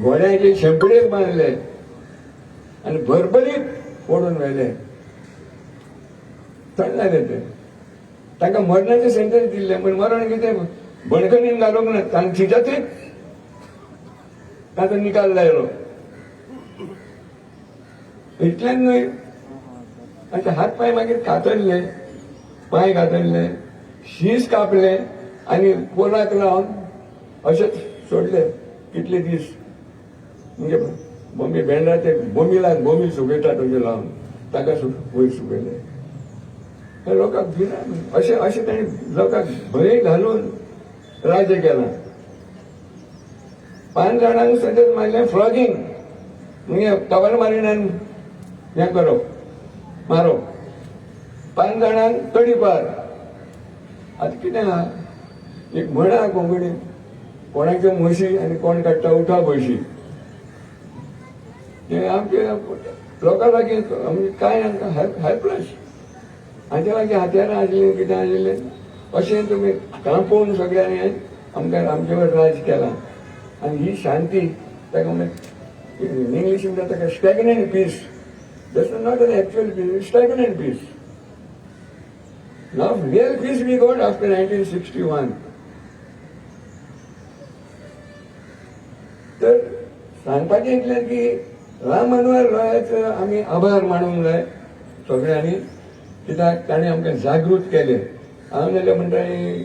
घोड्याचे शेंपडेक बांधले आणि भरभरीत फोडून व्हेले. थंड जाले ते तांकां मरणाचे सेंटेन्स दिल्ले पण मरण कितें बणकणीन घालूंक ना तांकां चिजातीक ताचो निकाल लायलो. इतल्यान न्हय तांचे हात पाय मागीर कातरले, पाय कातरले, शीस कापले आनी पोलाक लावन अशेंच सोडले कितले दीस. म्हणजे बोमी भेंडाचे बोमी सुकयता तशें लावन ताका वयर सुकयले. लोकांक भिरांत अशें ताणें लोकांक भंय घालून राज्य केलां. 5 जाणांक सतत मारलें फ्लॉगिंग, म्हणजे कवल मारिनान हें करप मारप. 5 जाणांक तडीपार. आतां कितें आहा, एक म्हण आहा कोंकणी, कोणाच्यो म्हशी आनी कोण काडटा उठा बळशी. आमचे लोकां लागीं कांय आमकां हेल्पलेस. हाचे लागीं हात्यारां आसलीं कितें आशिल्लें अशें तुमी कांपोवन सगळ्यांनी आमकां आमचे वर राज केलां. आनी ही शांती ताका इंग्लीश म्हणटा ताका stagnant peace. That's not an actual peace, stagnant peace. Now real peace we got after 1961. तर सांगपाचें इतलें की राम मनोहर लोहियाचो आमी आभार मानूंक जाय सगळ्यांनी, कित्याक ताणें आमकां जागृत केलें. हांव जाल्यार म्हणटा ही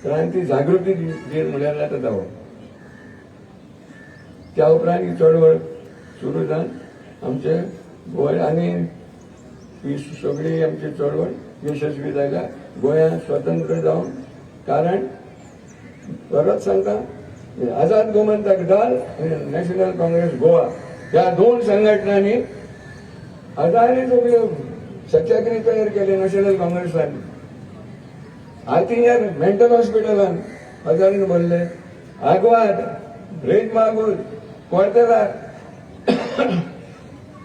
क्रांती जागृती दीन म्हळ्यार जाता जावो. त्या उपरांत ही चळवळ सुरू जावन आमचे गोंय आनी ही सगळी आमची चळवळ यशस्वी जाल्या. गोंयांत स्वतंत्र जावन कारण परत सांगता आझाद गोमंतक दल आनी नॅशनल काँग्रेस गोवा ह्या 2 संघटनांनी हजारे सगळ्यो सत्याग्रही तयार केले नॅशनल काँग्रेसान. हातींयार मेंटल हॉस्पिटलान हजारीन भरले. आग्वाद, रेज मागूर, कोर्तेदार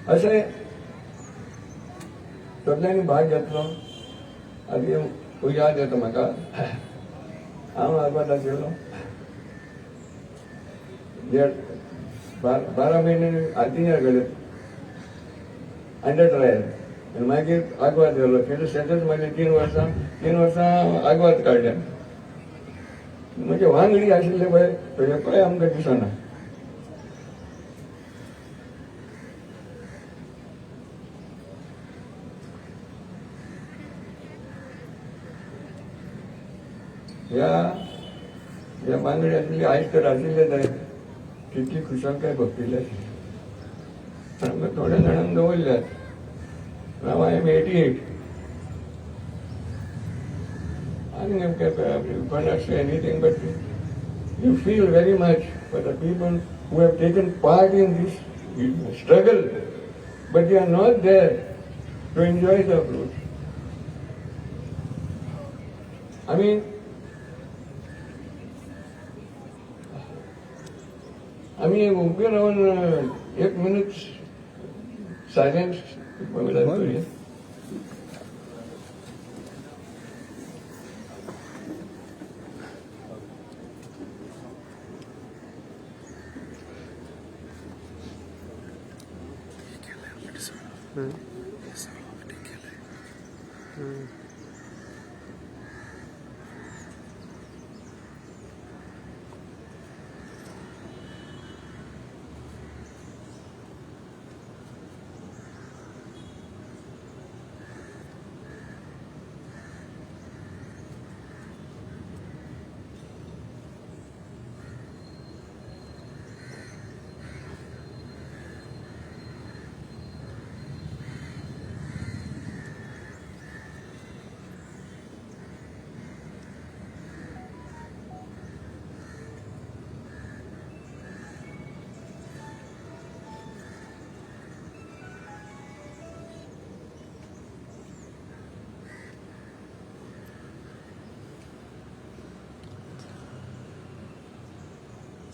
अशें सगळ्यांनी भाग घेतलो. आनी याद येता म्हाका, हांव आग्वाद आशिल्लो. 12 म्हयने हातींयार गेले अंडर ट्रायल आनी मागीर आग्वाद गेलो. तेजो सेंटन्स मागीर 3 वर्सां आग्वाद काडल्या. म्हणजे वांगडी आशिल्ले पळय पळय आमकां दिसना. ह्या वांगडी आशिल्ली आयज तर आशिल्ले जाय कितली खुशालकाय भोगतिल्ली आशिल्ली. आमकां थोड्या जाणांक दवरल्यात. Now I am 88. I cannot say anything, but you feel very much for the people who have taken part in this struggle, but they are not there to enjoy the fruit. I mean, उभे राहून 1 minute silence.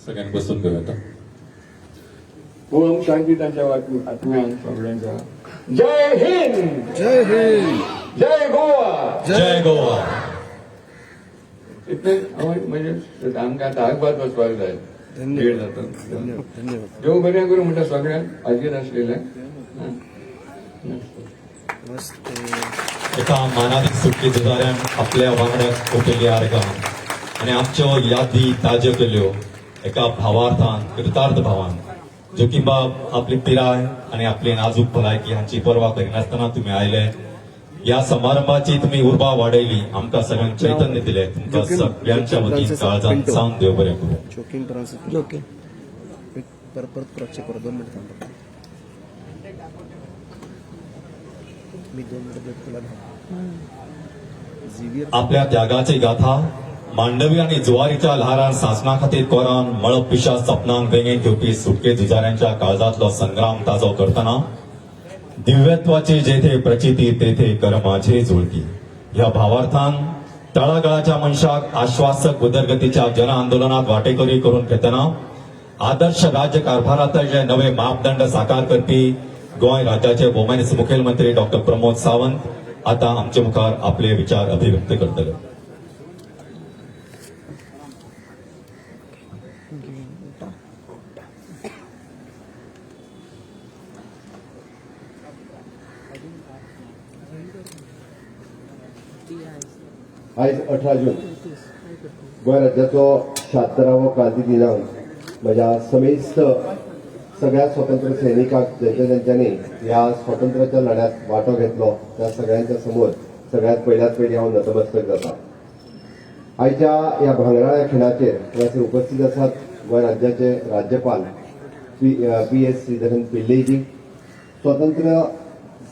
सगळ्यांनी बसून घेऊया. ओम शांती त्यांच्या आत्म्यांक सगळ्यांच्या. जय हिंद, जय हिंद, जय गोवा, जय गोवा. इतले म्हणजे आमकां आतां आग्वाद वचपाक जाय. भेट जाता. देव बरें करूं म्हणटा सगळ्यांक हाजीर आसलेल्या. एका मानावीक सुटके झुजाऱ्यान आपल्या वांगड्याक उठयली आर्गां आनी आमच्यो यादी ताज्यो केल्यो एका भावार्थान कृतार्थ भावान जोखीमबाब आपली पिराय आनी आपली नाजूक भलायकी हांची पर्वा करिनासतना तुम्ही आयले. या समारंभाची तुम्ही उर्बा वाडयली, आमकां सगळ्यांक चैतन्य दिले. तुमकां सगळ्यांच्या वतीन काळजान सावन देव बरें करूं. परत क्रॉसचे करा 2 मिनिट थांबा. मी 2 मिनिट तुला झिवियर आपल्या त्यागाची गाथा मांडवी आणि जुवारीच्या ल्हारान सासणा खातीर कोरान मळप पिशा सपनांक वेगें घेवपी सुटके झुजाऱ्यांच्या काळजांतलो संग्राम ताजो करतना दिव्यत्वाची जेथे प्रचिती तेथे कर माझे जुळती ह्या भावार्थान तळागाळाच्या मनशाक आश्वासक उदरगतीच्या जन आंदोलनात वाटेकरी करून घेतना आदर्श राज्य कारभारांतले नवे मापदंड साकार करपी गोंय राज्याचे भोवमानीस मुखेलमंत्री डॉक्टर प्रमोद सावंत आता आमचे मुखार आपले विचार अभिव्यक्त करतले. आयज 18 जून गोंय राज्याचो 76वो क्रांती दिनांक म्हज्या समेस्त सगळ्या स्वतंत्र सैनिकांक ज्यांच्यांनी ह्या स्वातंत्र्याच्या लढ्यात वांटो घेतलो त्या सगळ्यांच्या समोर सगळ्यात पयली हांव नतमस्तक जाता. आयच्या ह्या भांगराळ्या खिणाचेर हांगासर उपस्थित आसात गोंय राज्याचे राज्यपाल PS श्रीधरन पिल्लेजी,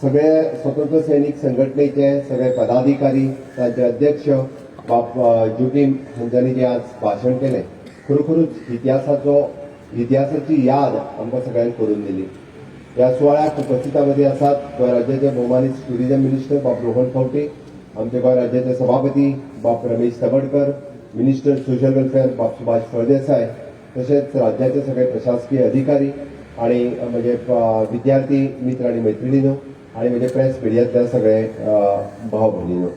सगळे स्वतंत्र सैनिक संघटनेचे सगळे पदाधिकारी, तांचे अध्यक्ष बाप जुटीम हांच्यांनी जे आज भाशण केलें खरोखरूच इतिहासाची याद आमकां सगळ्यांक करून दिली. ह्या सुवाळ्याक उपस्थितांमध्ये आसात गोंय राज्याचे भोवमानीस टुरिझम मिनिस्टर बाब रोहन खंवटे, आमचे गोंय राज्याचे सभापती बाब Ramesh Tawadkar, minister social welfare बाब सुभाष फळदेसाय, तशेंच राज्याचे सगळे प्रशासकीय अधिकारी आणि म्हणजे विद्यार्थी मित्र आणि मैत्रिणींनो आणि म्हणजे प्रेस मिडियातले सगळे भाव भगिनींनो,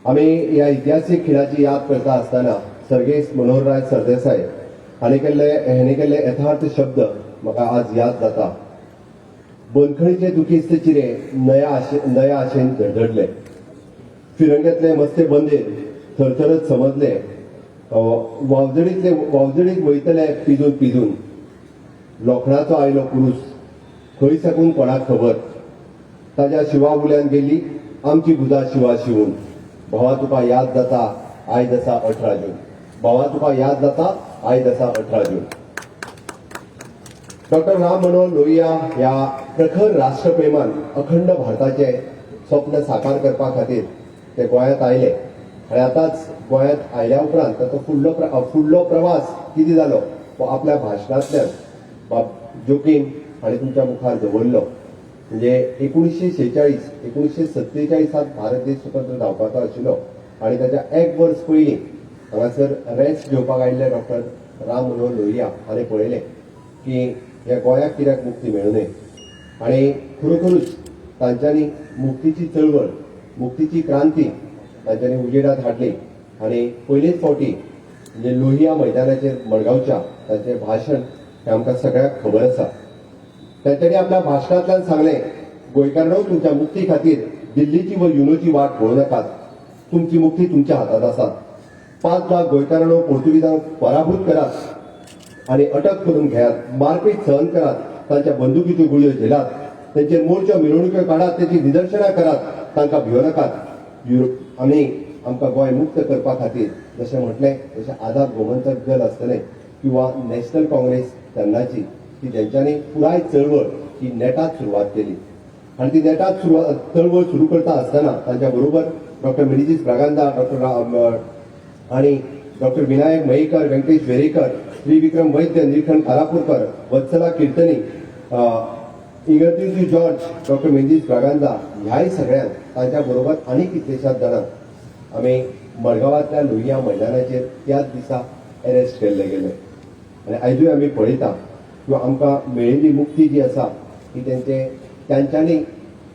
आमी ह्या इतिहासीक खिणाची याद करता आसतना सर्गेस मनोहरराय सरदेसाय हांणी केल्ले यथार्थ शब्द म्हाका आज याद जाता. बंदखणीचे दुखीस्त चिरे नया आशेन धडधडले, फिरंगेतले मस्ते बंदेर थरथरत समजले, वावजडीक वयतले पिजून लोखणाचो आयलो पुरूस खंय साकून कोणाक खबर, ताज्या शिवा उल्यान गेली आमची बुदां शिवा शिवून. भावा तुका याद जाता आयज आसा 18 जून. भावा तुका याद जाता आयज आसा 18 जून. डॉक्टर राम मनोहर लोहिया ह्या प्रखर राष्ट्रप्रेमान अखंड भारताचे स्वप्न साकार करपा खातीर ते गोंयांत आयले आनी आतांच गोंयांत आयल्या उपरांत ताचो फुडलो प्रवास कितें जालो हो आपल्या भाशणांतल्यान बाब जोकीन हांणी तुमच्या मुखार दवरलो. म्हणजे 1947 भारत देश स्वतंत्र जावपाचो आशिल्लो आनी ताच्या 1 वर्स पयलीं हांगासर रेस्ट घेवपाक आयिल्ले डॉक्टर राम मनोहर लोहिया हांणी पळयलें की ह्या गोंयाक कित्याक मुक्ती मेळूं नये आनी खरोखरूच तांच्यांनी मुक्तीची चळवळ, मुक्तीची क्रांती तांच्यांनी उजेडात हाडली आनी पयलेच फावटी म्हणजे लोहिया मैदानाचेर मडगांवच्या तांचें भाशण हें आमकां सगळ्यांक खबर आसा. तांच्यांनी आपल्या भाशणांतल्यान सांगलें, गोंयकारांनो तुमच्या मुक्ती खातीर दिल्लीची व युनोची वाट पळोवं नाकात. तुमची मुक्ती तुमच्या हातात आसा. 5 लाख गोंयकारांनो पोर्तुगीजांक पराभूत करात आनी अटक करून घेयात, मारपीट सहन करात, तांच्या बंदुकीच्यो गुळयो झेलात, तांचेर मोर्चा मिरवणुक्यो काडात, तांची निदर्शनां करात, तांकां भियो नाकात. आनी आमकां गोंय मुक्त करपा खातीर जशें म्हटलें तशें आझाद गोमंतक दल आसतलें किंवा नॅशनल काँग्रेस तेन्नाची की ज्यांच्यांनी पुराय चळवळ ही नेटात सुरवात केली आणि ती नेटात चळवळ सुरू करता आसतना तांच्या बरोबर डॉक्टर मिनीजीस ब्रागांदा, डॉक्टर आणि डॉक्टर विनायक मयेकर, व्यंकटेश वेरेकर, श्री विक्रम वैद्य, निलखंड कारापूरकर, वत्सला कीर्तनी, इंग्रजी जॉर्ज, डॉक्टर मिनीजीस ब्रागांदा ह्याय सगळ्यांक तांच्या बरोबर आनी कितलेशाच जाणांक आमी मडगांवांतल्या लोहिया मैदानाचेर त्याच दिसा अरेस्ट केल्ले गेले आनी आयजूय आमी पळयता किंवा आमकां मेळिल्ली मुक्ती जी आसा ही त्यांच्यांनी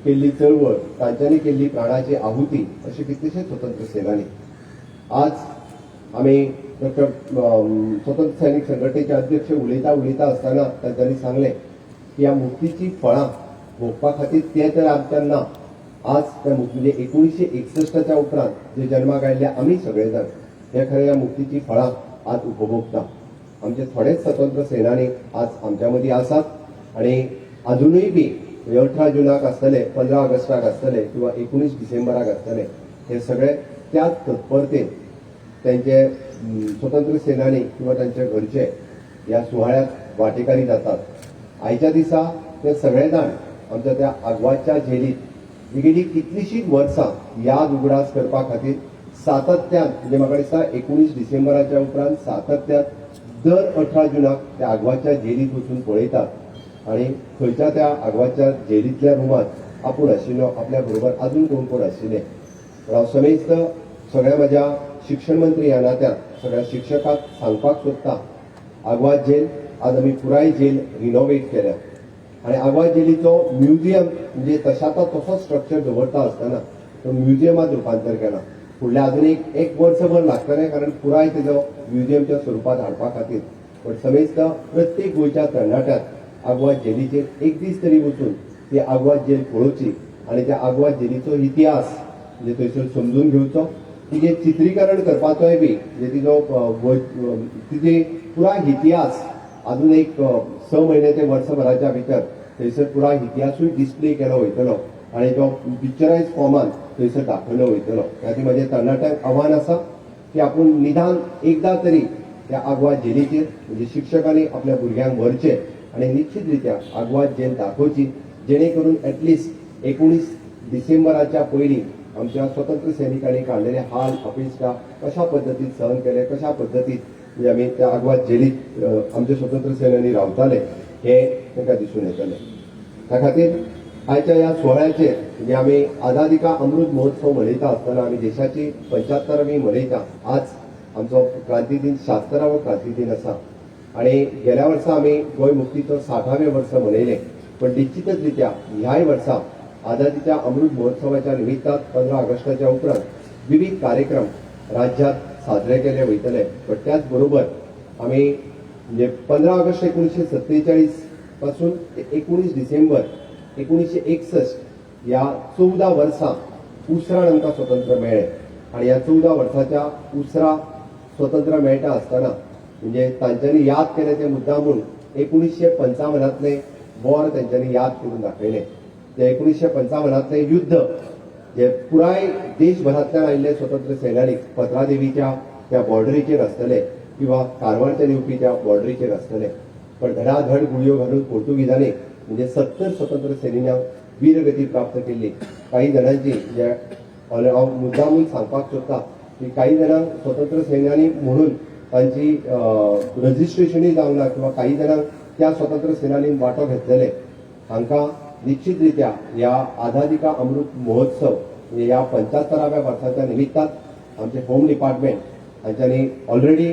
केल्ली चळवळ, तांच्यांनी केल्ली प्राणाची आहुती अशी कितलेशेच स्वतंत्र सेनानी. आज आमी डॉक्टर स्वतंत्र सैनिक संघटनेचे अध्यक्ष उलयता असताना तांच्यांनी सांगले की ह्या मुक्तीची फळां भोगपा खातीर ते तर आमच्यान ना, आज त्या म्हणजे 1961च्या उपरांत जे जन्माक आयिल्ले आमी सगळे जाण हे खरे ह्या मुक्तीची फळां आज उपभोगता. आमचे थोडेच स्वतंत्र सेनानी आज आमच्या मदीं आसात आणि अजूनय बी 18 जुनाक आसतले, 15 ऑगस्टाक आसतले किंवा 19 डिसेंबराक आसतले, हे सगळे त्याच तत्परतेन त्यांचे स्वतंत्र सेनानी किंवा त्यांचे घरचे ह्या सुवाळ्यात वांटेकारी जातात. आयच्या दिसा ते सगळे जाण आमच्या त्या आग्वादच्या जेलीत गेली कितलीशीच वर्सां याद उगडास करपा खातीर सातत्यान म्हणजे म्हाका दिसता 19 डिसेंबराच्या उपरांत सातत्यान दर 18 जुनाक त्या आग्वादच्या जेलीत वचून पळयतात आणि खंयच्या त्या आग्वादच्या जेलींतल्या रुमांत आपूण आशिल्लो, आपल्या बरोबर अजून कोण आशिल्ले. हांव समेस्त सगळ्या म्हज्या शिक्षण मंत्री ह्या नात्यान सगळ्या शिक्षकांक सांगपाक सोदता, आग्वाद जेल आज आमी पुराय जेल रिनोवेट केल्या आणि आग्वाद जेलीचो म्युझियम म्हणजे तशाचा तसो स्ट्रक्चर दवरता आसतना तो म्युझियमात रुपांतर केला. फुडल्या अजून एक वर्सभर लागतलें कारण पुराय तेजो म्युझियमच्या स्वरुपात हाडपा खातीर. पण समेस्त प्रत्येक गोंयच्या तरणाट्याक आग्वाद जेलीचेर एक दीस तरी वचून ती आग्वाद जेल पळोवची आणि त्या आग्वाद जेलीचो इतिहास म्हणजे थंयसर समजून घेवचो, तिचे चित्रीकरण करपाचोय बी म्हणजे तिजे पुराय इतिहास अजून एक 6 महिने ते वर्सभराच्या भितर थंयसर पुराय इतिहासूय डिस्प्ले केलो वयतलो आणि तो पिक्चरायज फॉर्मान थंयसर दाखयलो वयतलो. ह्याची म्हजें तरणाट्यांक आव्हान आसा की आपूण निदान एकदा तरी त्या आग्वाद जेलीचेर म्हणजे शिक्षकांनी आपल्या भुरग्यांक व्हरचे आणि निश्चित रित्या आग्वाद जेल दाखोवची, जेणे करून एटलिस्ट 19 डिसेंबराच्या पयलीं आमच्या स्वतंत्र सैनिकांनी काढलेले हाल अपेक्षा कशा पद्दतीन सहन केले, कशा पद्दतीन म्हणजे आमी त्या आग्वाद जेलीत आमचे स्वतंत्र सेनानी रावताले हे तांकां दिसून येतले. त्या खातीर आयच्या ह्या सुवाळ्याचेर म्हणजे आमी आझादी का अमृत महोत्सव मनयता आसतना आमी देशाची 75वी मनयता. आज आमचो क्रांती दिन 76वो क्रांती दिन आसा आणि गेल्या वर्सा आमी गोंय मुक्तीचो 60वें वर्स मनयलें. पण निश्चितच रित्या ह्याय वर्सा आझादीच्या अमृत महोत्सवाच्या निमित्तान 15 ऑगस्टाच्या उपरांत विविध कार्यक्रम राज्यात साजरे केले वयतले. पण त्याच बरोबर आमी म्हणजे 15 ऑगस्ट 1947 पासून ते 19 डिसेंबर 1961 ह्या 14 वर्सां उसराण आमकां स्वतंत्र मेळ्ळें आणि ह्या 14 वर्साच्या उसरा स्वतंत्र मेळटा आसतना म्हणजे तांच्यांनी याद केले ते मुद्दामून 1955तले वॉर तांच्यांनी याद करून दाखयलें. ते 1955तले युद्ध जे पुराय देशभरांतल्यान आयिल्ले स्वतंत्र सैनिक पत्रादेवीच्या त्या बॉर्डरीचेर आसतले किंवा कारवारच्या दिवपी त्या बॉर्डरीचेर आसतले. पण धडाधड गुळयो घालून पोर्तुगीजांनी म्हणजे 70 स्वतंत्र सैनिकांक वीरगती प्राप्त केली. काही जाणांची जे हांव मुद्दामून सांगपाक सोदता की काही जाणांक स्वतंत्र सैन्यांनी म्हणून तांची रजिस्ट्रेशनूय जावंक ना किंवा काही जाणांक त्या स्वतंत्र सेनानीन वांटो घेतलेले हांकां निश्चित रित्या ह्या आझादी का अमृत महोत्सव म्हणजे ह्या 75व्या वर्साच्या निमित्तान आमचे होम डिपार्टमेंट हांच्यांनी ऑलरेडी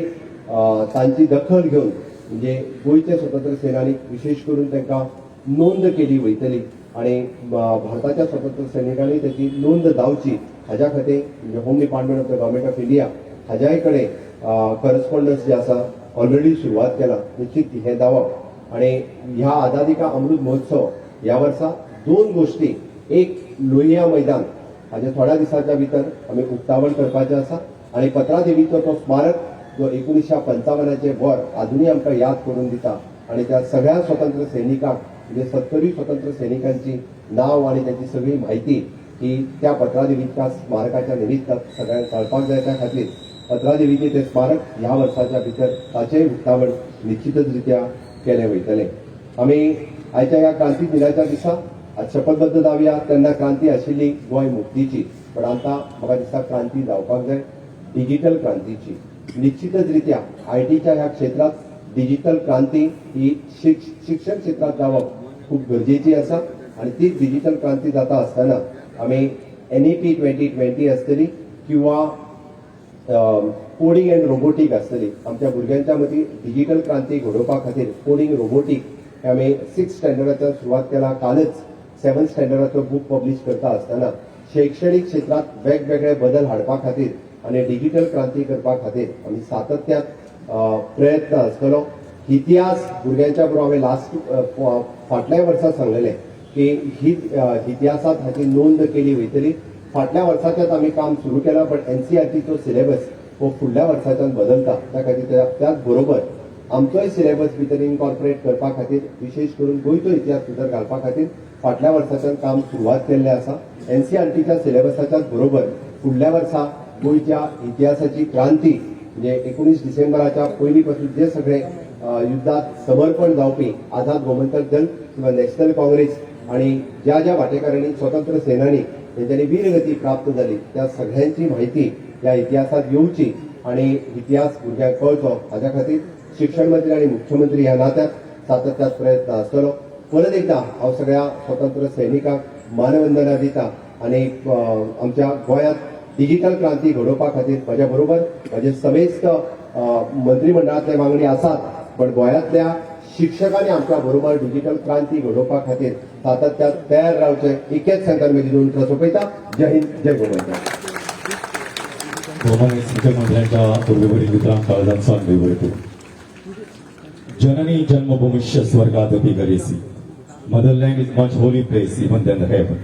तांची दखल घेवन म्हणजे गोंयचे स्वतंत्र सेनानीक विशेष करून तांकां नोंद केली वयतली आणि भारताच्या स्वतंत्र सैनिकांनी त्याची नोंद जावची हाज्या खातीर म्हणजे home department of the government of India हाज्याय कडेन करस्पॉन्डन्स जे आसा ऑलरेडी सुरवात केला. निश्चित हे जावप आणि ह्या आझादी का अमृत महोत्सव ह्या वर्सा 2 गोष्टी, एक लोहिया मैदान हाजे थोड्या दिसाच्या भितर आमी उक्तावण करपाचें आसा आणि पत्रादेवीचो तो स्मारक जो 1955चे वॉर अजूनही आमकां याद करून दिता आणि त्या सगळ्या स्वतंत्र सैनिकांक म्हणजे 70 स्वतंत्र सैनिकांची नाव आणि त्यांची सगळी माहिती ही त्या पत्रादेवीच्या स्मारकाच्या निमित्तान सगळ्यांक कळपाक जाय. त्या खातीर पत्रादेवीचे ते स्मारक ह्या वर्साच्या भितर ताचेय उक्तावण निश्चितच रित्या केले वयतले. आमी आयच्या ह्या क्रांती दिनाच्या दिसा आज शपथबद्ध जावया तेन्ना क्रांती आशिल्ली गोंय मुक्तीची. पण आतां म्हाका दिसता क्रांती जावपाक जाय डिजिटल क्रांतीची. निश्चितच रित्या आयटीच्या ह्या क्षेत्रात डिजिटल क्रांती ही शिक्षण क्षेत्रात जावप खूप गरजेची आसा आणि ती डिजिटल क्रांती जाता आसतना आमी NEP 2020 आसतली किंवा कोडिंग एंड रोबोटिक आसतली. आमच्या भुरग्यांच्या मदीं डिजिटल क्रांती घडोवपा खातीर कोडिंग रोबोटिक हे आमी 6th स्टँडर्डाच्यान सुरवात केला. कालच 7th स्टँडर्डाचो बूक पब्लीश करता आसतना शैक्षणीक क्षेत्रात वेगवेगळे बदल हाडपा खातीर आणि डिजिटल क्रांती करपा खातीर आमी सातत्यान प्रयत्न आसतलो. इतिहास भुरग्यांच्या बरोबर हांवें लास्ट फाटल्या वर्सा सांगलेलें की ही इतिहासांत हाची नोंद केली वयतली. फाटल्या वर्साच्याच आमी काम सुरू केलां, पण NCERTचो सिलेबस हो फुडल्या वर्साच्यान बदलता. त्या खातीर त्याच बरोबर आमचोय सिलेबस भितर इनकॉर्पोरेट करपा खातीर विशेष करून गोंयचो इतिहास भितर घालपा खातीर फाटल्या वर्साच्यान काम सुरवात केल्लें आसा. NCERTच्या सिलेबसाच्याच बरोबर फुडल्या वर्सा गोंयच्या इतिहासाची क्रांती म्हणजे 19 डिसेंबराच्या पयलीं पासून जे सगळे युद्धात समर्पण जावपी आझाद गोमंतक दल किंवा नॅशनल काँग्रेस आणि ज्या ज्या वाटेकारांनी स्वतंत्र सेनानी त्यांच्यानी वीरगती प्राप्त झाली त्या सगळ्यांची माहिती या इतिहासात येवची आणि इतिहास भुरग्यांक कळचो हाच्या खातीर शिक्षण मंत्री आणि मुख्यमंत्री ह्या नात्यात सातत्यात प्रयत्न आसतलो. परत एकदा हांव सगळ्या स्वतंत्र सैनिकांक मानवंदना दिता आणि आमच्या गोंयांत डिजिटल क्रांती घडोवपा खातीर म्हज्या बरोबर म्हजे समेस्त मंत्रिमंडळातले वांगडी आसात, पण गोंयांतल्या शिक्षकांनी आमच्या बरोबर डिजिटल क्रांती घडोवपा खातीर सातत्यात तयार रावचे इतकेच सांगता मी दिवन सोंपयता. जय हिंद, जय गोंयकार. गोमाने मुख्यमंत्र्यांच्या पूर्वेवरील विक्रांत काळजांचा निवडतो. जननी जन्मभूमिश्च स्वर्गादपि गरीयसी. Motherland is much holy place even than the heaven.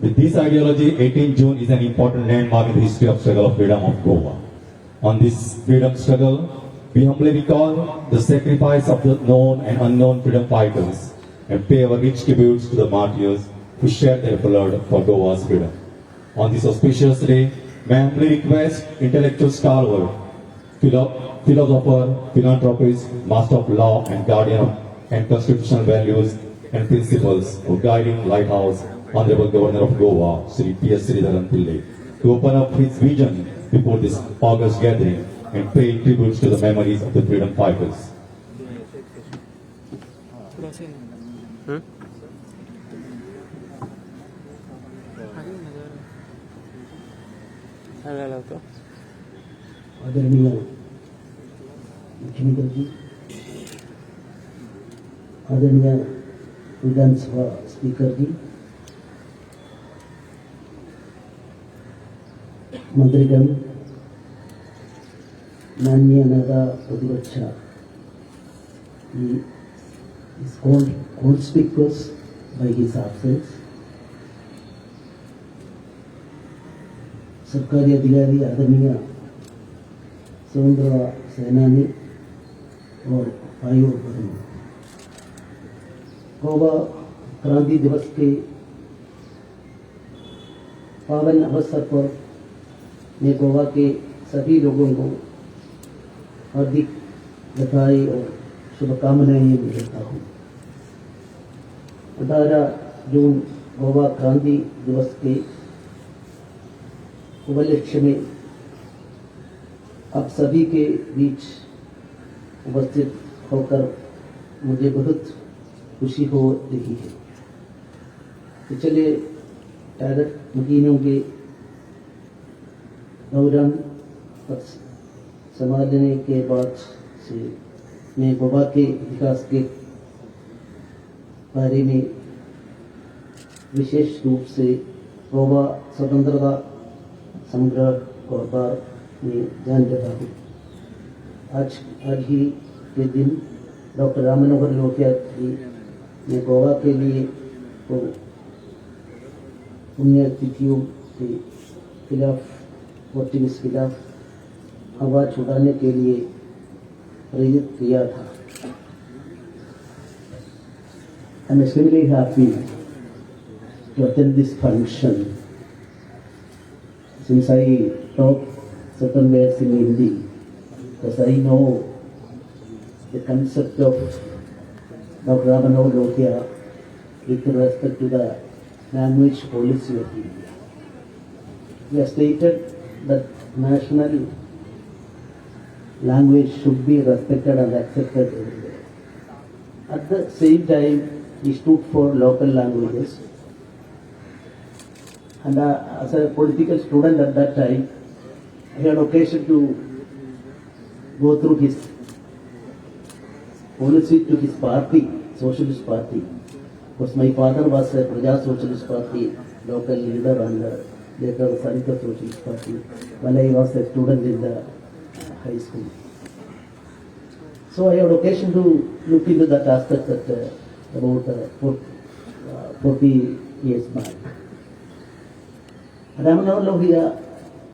With this ideology, 18 June is an important landmark in the history of struggle of freedom of Goa. On this freedom struggle, we humbly recall the sacrifice of the known and unknown freedom fighters and pay our rich tributes to the martyrs who shared their blood for Goa's freedom. On this auspicious day, may I humbly request intellectual stalwart, philosopher, philanthropist, master of law and guardian and constitutional values and principles for guiding Lighthouse, Honorable Governor of Goa, Sri P.S. Sridharan Pillai, to open up his vision before this August gathering and pay tributes to the memories of the freedom fighters. आदरणीय मुख्यमंत्री जी, आदरणीय विधानसभा speaker जी, मंत्रीगण, माननीय नेता प्रतिपक्ष, he is called speakers by his absence. सरकारी अधिकारी, आदरणीय स्वतंत्रता सेनानी और भाइयों बहनों, गोवा क्रांति दिवस के पावन अवसर पर मैं गोवा के सभी लोगों को हार्दिक बधाई और शुभकामनाएं देता हूँ. 18 जून गोवा क्रांति दिवस के उपलक्ष्य में आप सभी के बीच उपस्थित होकर मुझे बहुत खुशी हो रही है. पिछले 18 महीनों के दौरान पद संभालने के बाद से मैं गोवा के विकास के बारे में विशेष रूप से गोवा स्वतंत्रता संग्राम को बार में जान रहा हूँ. आज ही के दिन डॉक्टर राम मनोहर लोहिया जी ने गोवा के लिए को पुण्यतिथियों के खिलाफ वोटिंग के खिलाफ आवाज उठाने के लिए प्रेरित किया था. I'm extremely happy to attend this function since I taught certain words in Hindi, because I know the concept of Dr. Ram Manohar Lohia with respect to the language policy of India. He has stated that national language should be respected and accepted everywhere. At the same time, he stood for local languages. And as a political student at that time, I had occasion to go through his policy to his party, Socialist Party. Because my father was a Praja Socialist Party local leader and later Sarita Socialist Party, when I was a student in the high school. So I had occasion to look into that aspect at about 40 years back. Ramanohar Lohia